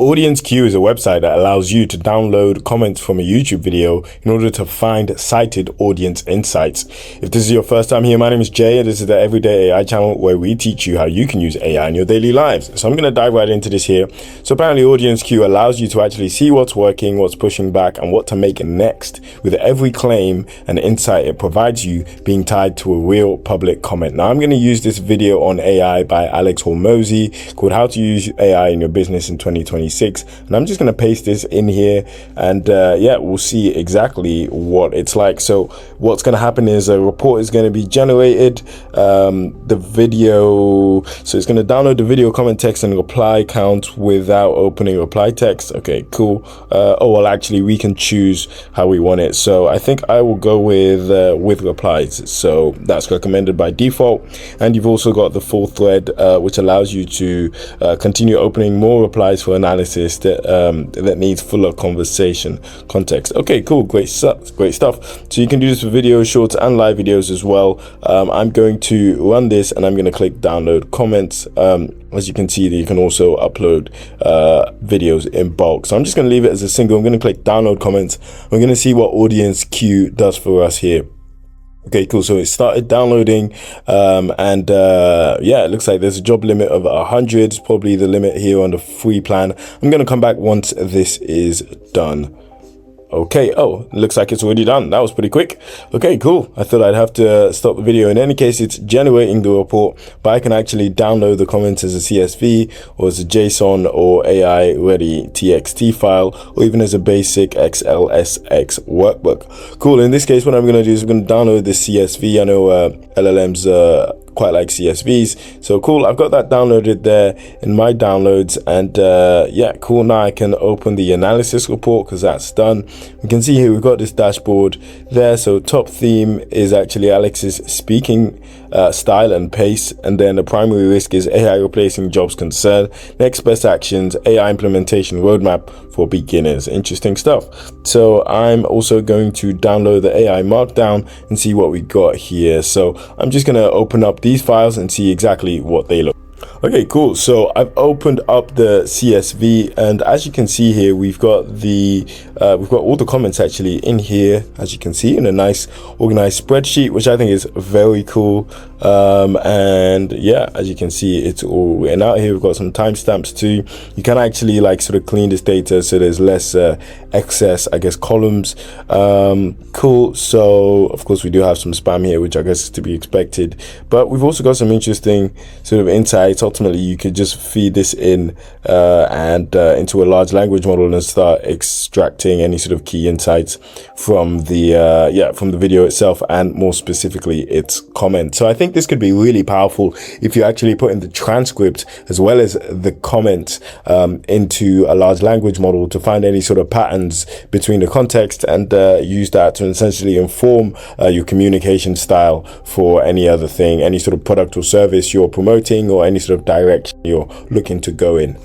Audience Queue is a website that allows you to download comments from a YouTube video in order to find cited audience insights. If this is your first time here, my name is Jay, and this is the Everyday AI channel where we teach you how you can use AI in your daily lives. So I'm going to dive right into this here. So apparently Audience Queue allows you to actually see what's working, what's pushing back, and what to make next with every claim and insight it provides you being tied to a real public comment. Now I'm going to use this video on AI by Alex Hormozi called How to Use AI in Your Business in 2026. And I'm just going to paste this in here, and yeah, we'll see exactly what it's like. So what's going to happen is a report is going to be generated. The video, so it's going to download the video, comment, text, and reply count without opening reply text. Okay, cool. Oh, well, actually we can choose how we want it. So I think I will go with replies. So that's recommended by default. And you've also got the full thread, which allows you to continue opening more replies for analysis that needs fuller conversation context. Okay, cool, great stuff. So you can do this for videos, shorts, and live videos as well. I'm going to run this, and I'm going to click download comments. As you can see, that you can also upload videos in bulk. So I'm just going to leave it as a single. I'm going to click download comments. We're going to see what Audience Queue does for us here. Okay, cool. So it started downloading, and yeah, it looks like there's a job limit of 100. It's probably the limit here on the free plan. I'm going to come back once this is done. Okay, oh, looks like it's already done. That was pretty quick. Okay, cool. I thought I'd have to stop the video. In any case, it's generating the report, but I can actually download the comments as a CSV or as a JSON or AI ready TXT file, or even as a basic XLSX workbook. Cool. In this case, what I'm going to do is I'm going to download the CSV. I know LLMs quite like CSVs, so cool. I've got that downloaded there in my downloads, and yeah, cool. Now I can open the analysis report because that's done. We can see here we've got this dashboard there. So top theme is actually Alex's speaking style and pace, and then the primary risk is AI replacing jobs concern. Next best actions, AI implementation roadmap for beginners. Interesting stuff. So I'm also going to download the AI markdown and see what we got here. So I'm just going to open up these files and see exactly what they look. Okay, cool. So I've opened up the CSV, and as you can see here, we've got all the comments actually in here, as you can see, in a nice organized spreadsheet, which I think is very cool. And yeah, as you can see, it's all written out here. We've got some timestamps too. You can actually like sort of clean this data so there's less excess, I guess, columns. Cool. So of course we do have some spam here, which I guess is to be expected, but we've also got some interesting sort of insights. Ultimately, you could just feed this in and into a large language model and start extracting any sort of key insights from the from the video itself, and more specifically its comments. So I think this could be really powerful if you actually put in the transcript as well as the comments into a large language model to find any sort of patterns between the context, and use that to essentially inform your communication style for any other thing, any sort of product or service you're promoting, or any sort of direction you're looking to go in.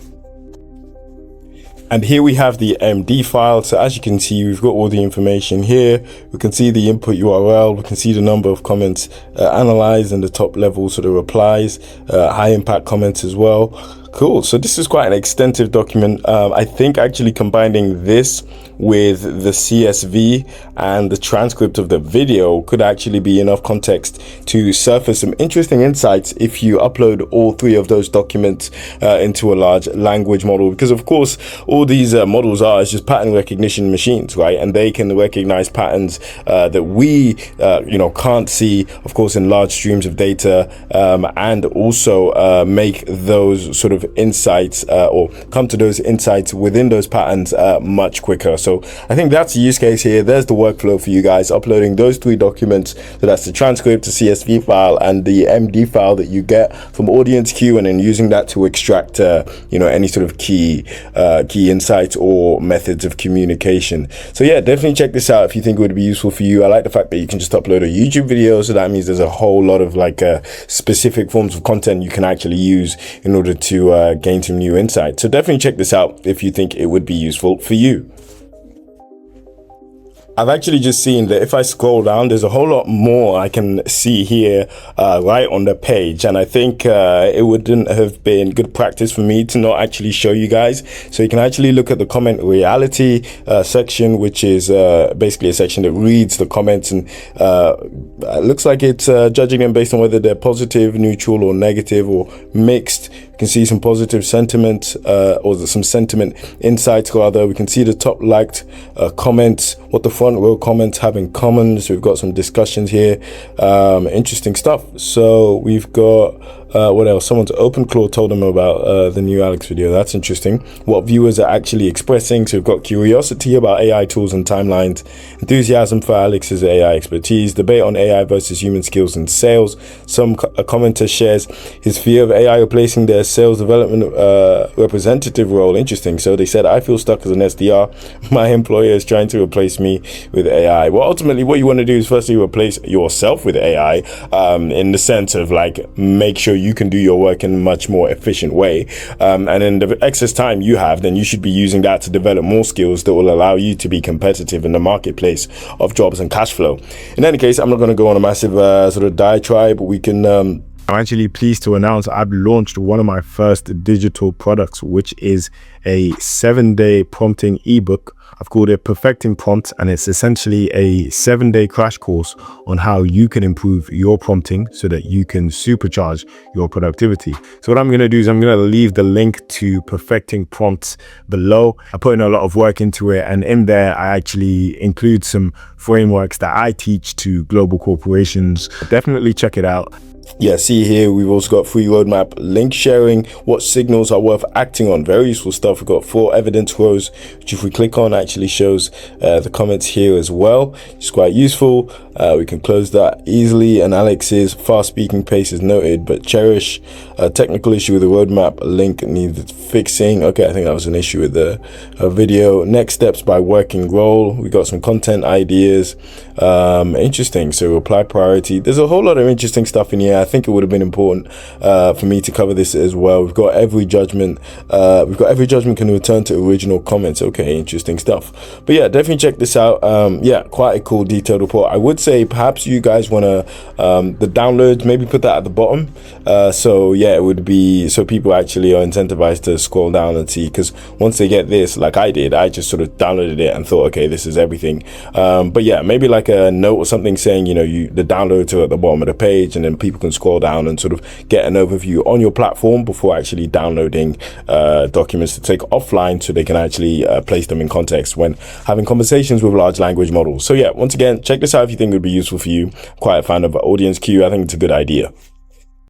And here we have the MD file. So as you can see, we've got all the information here. We can see the input URL. We can see the number of comments analyzed and the top level sort of replies, high impact comments as well. Cool. So this is quite an extensive document. I think actually combining this with the CSV and the transcript of the video could actually be enough context to surface some interesting insights if you upload all three of those documents into a large language model. Because of course, all these models are just pattern recognition machines, right? And they can recognize patterns that we, can't see, of course, in large streams of data, and also make those sort of insights or come to those insights within those patterns much quicker. So I think that's the use case here. There's the workflow for you guys, uploading those three documents. So that's the transcript, the CSV file, and the MD file that you get from Audience Queue, and then using that to extract any sort of key insights or methods of communication. So yeah, definitely check this out if you think it would be useful for you. I like the fact that you can just upload a YouTube video, so that means there's a whole lot of specific forms of content you can actually use in order to gain some new insights. So definitely check this out if you think it would be useful for you. I've actually just seen that if I scroll down, there's a whole lot more I can see here right on the page. And I think it wouldn't have been good practice for me to not actually show you guys. So you can actually look at the comment reality section, which is basically a section that reads the comments, and it looks like it's judging them based on whether they're positive, neutral, or negative, or mixed. You can see some positive sentiment or some sentiment insights rather. We can see the top liked comments, what the front row comments have in common. So we've got some discussions here, interesting stuff. So we've got what else? Someone's OpenClaw told them about the new Alex video. That's interesting. What viewers are actually expressing. So we've got curiosity about AI tools and timelines, enthusiasm for Alex's AI expertise, debate on AI versus human skills in sales. A commenter shares his fear of AI replacing their sales development representative role. Interesting. So they said, I feel stuck as an SDR. My employer is trying to replace me with AI. Well, ultimately, what you want to do is firstly replace yourself with AI in the sense of like make sure you can do your work in a much more efficient way. And in the excess time you have, then you should be using that to develop more skills that will allow you to be competitive in the marketplace of jobs and cash flow. In any case, I'm not going to go on a massive sort of diatribe. We can I'm actually pleased to announce I've launched one of my first digital products, which is a 7-day prompting ebook. I've called it Perfecting Prompts, and it's essentially a 7-day crash course on how you can improve your prompting so that you can supercharge your productivity. So what I'm going to do is I'm going to leave the link to Perfecting Prompts below. I put in a lot of work into it, and in there I actually include some frameworks that I teach to global corporations. Definitely check it out. Yeah, see here, we've also got free roadmap, link sharing, what signals are worth acting on. Very useful stuff. We've got 4 evidence rows, which if we click on actually shows the comments here as well. It's quite useful. We can close that easily. And Alex's fast speaking pace is noted, but cherish a technical issue with the roadmap link needed fixing. Okay, I think that was an issue with the video. Next steps by working role. We got some content ideas. Interesting. So reply priority. There's a whole lot of interesting stuff in here. I think it would have been important for me to cover this as well. We've got every judgment. Can return to original comments. Okay, interesting stuff. But yeah, definitely check this out. Yeah, quite a cool detailed report. I would say perhaps you guys want to the downloads, maybe put that at the bottom. So yeah, it would be so people actually are incentivized to scroll down and see, because once they get this, like I did, I just sort of downloaded it and thought, okay, this is everything. But yeah, maybe like a note or something saying, you know, the downloads are at the bottom of the page, and then people can scroll down and sort of get an overview on your platform before actually downloading documents to take offline, so they can actually place them in context when having conversations with large language models. So yeah, once again, check this out if you think it would be useful for you. Quite a fan of Audience Queue. I think it's a good idea.